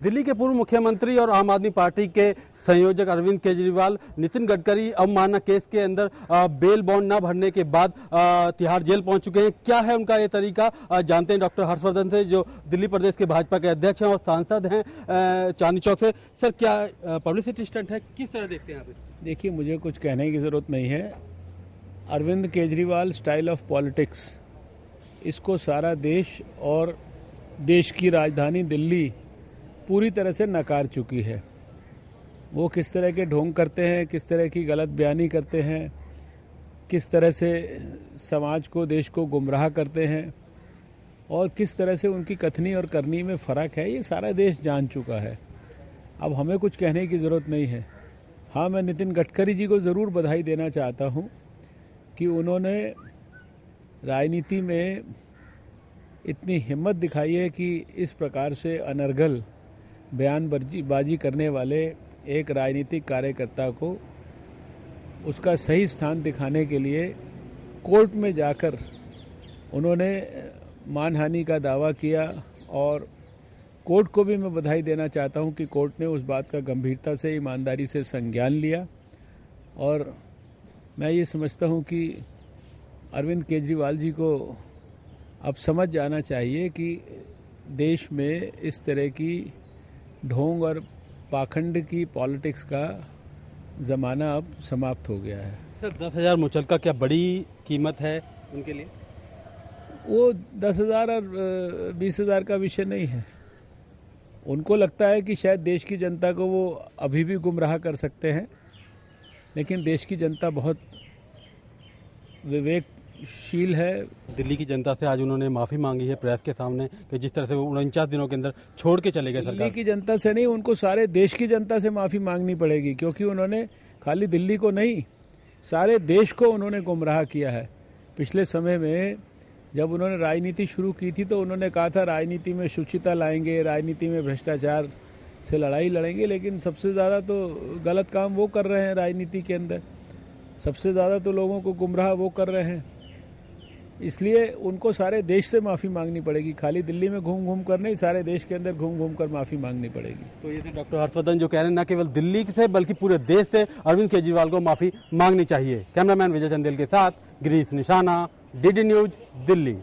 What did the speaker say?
दिल्ली के पूर्व मुख्यमंत्री और आम आदमी पार्टी के संयोजक अरविंद केजरीवाल नितिन गडकरी अवमानना केस के अंदर बेल बॉन्ड न भरने के बाद तिहाड़ जेल पहुंच चुके हैं। क्या है उनका ये तरीका, जानते हैं डॉक्टर हर्षवर्धन से, जो दिल्ली प्रदेश के भाजपा के अध्यक्ष हैं और सांसद हैं चांदनी चौक से। सर, क्या पब्लिसिटी स्टंट है, किस तरह देखते हैं आप? देखिए, मुझे कुछ कहने की ज़रूरत नहीं है। Arvind Kejriwal style of politics, इसको सारा देश और देश की राजधानी दिल्ली पूरी तरह से नकार चुकी है। वो किस तरह के ढोंग करते हैं, किस तरह की गलत बयानी करते हैं, किस तरह से समाज को, देश को गुमराह करते हैं और किस तरह से उनकी कथनी और करनी में फ़र्क है, ये सारा देश जान चुका है। अब हमें कुछ कहने की ज़रूरत नहीं है। हाँ, मैं नितिन गडकरी जी को ज़रूर बधाई देना चाहता हूँ कि उन्होंने राजनीति में इतनी हिम्मत दिखाई है कि इस प्रकार से अनर्गल बयानबाजी करने वाले एक राजनीतिक कार्यकर्ता को उसका सही स्थान दिखाने के लिए कोर्ट में जाकर उन्होंने मानहानि का दावा किया। और कोर्ट को भी मैं बधाई देना चाहता हूं कि कोर्ट ने उस बात का गंभीरता से, ईमानदारी से संज्ञान लिया। और मैं ये समझता हूं कि अरविंद केजरीवाल जी को अब समझ जाना चाहिए कि देश में इस तरह की ढोंग और पाखंड की पॉलिटिक्स का ज़माना अब समाप्त हो गया है। सर, 10,000 मुचलका क्या बड़ी कीमत है उनके लिए? वो 10,000 और 20,000 का विषय नहीं है। उनको लगता है कि शायद देश की जनता को वो अभी भी गुमराह कर सकते हैं, लेकिन देश की जनता बहुत विवेकशील है। दिल्ली की जनता से आज उन्होंने माफ़ी मांगी है प्रेस के सामने कि जिस तरह से वो 49 दिनों के अंदर छोड़ के चले गए सरकार। दिल्ली की जनता से नहीं, उनको सारे देश की जनता से माफ़ी मांगनी पड़ेगी, क्योंकि उन्होंने खाली दिल्ली को नहीं, सारे देश को उन्होंने गुमराह किया है। पिछले समय में जब उन्होंने राजनीति शुरू की थी तो उन्होंने कहा था राजनीति में शुचिता लाएंगे, राजनीति में भ्रष्टाचार से लड़ाई लड़ेंगे, लेकिन सबसे ज़्यादा तो गलत काम वो कर रहे हैं राजनीति के अंदर। सबसे ज़्यादा तो लोगों को गुमराह वो कर रहे हैं। इसलिए उनको सारे देश से माफ़ी मांगनी पड़ेगी, खाली दिल्ली में घूम घूम कर नहीं, सारे देश के अंदर घूम घूम कर माफ़ी मांगनी पड़ेगी। तो ये डॉक्टर हर्षवर्धन जो कह रहे हैं, न केवल दिल्ली से बल्कि पूरे देश से अरविंद केजरीवाल को माफ़ी मांगनी चाहिए। कैमरामैन विजय चंदेल के साथ गिरीश निशाना, DD न्यूज़, दिल्ली।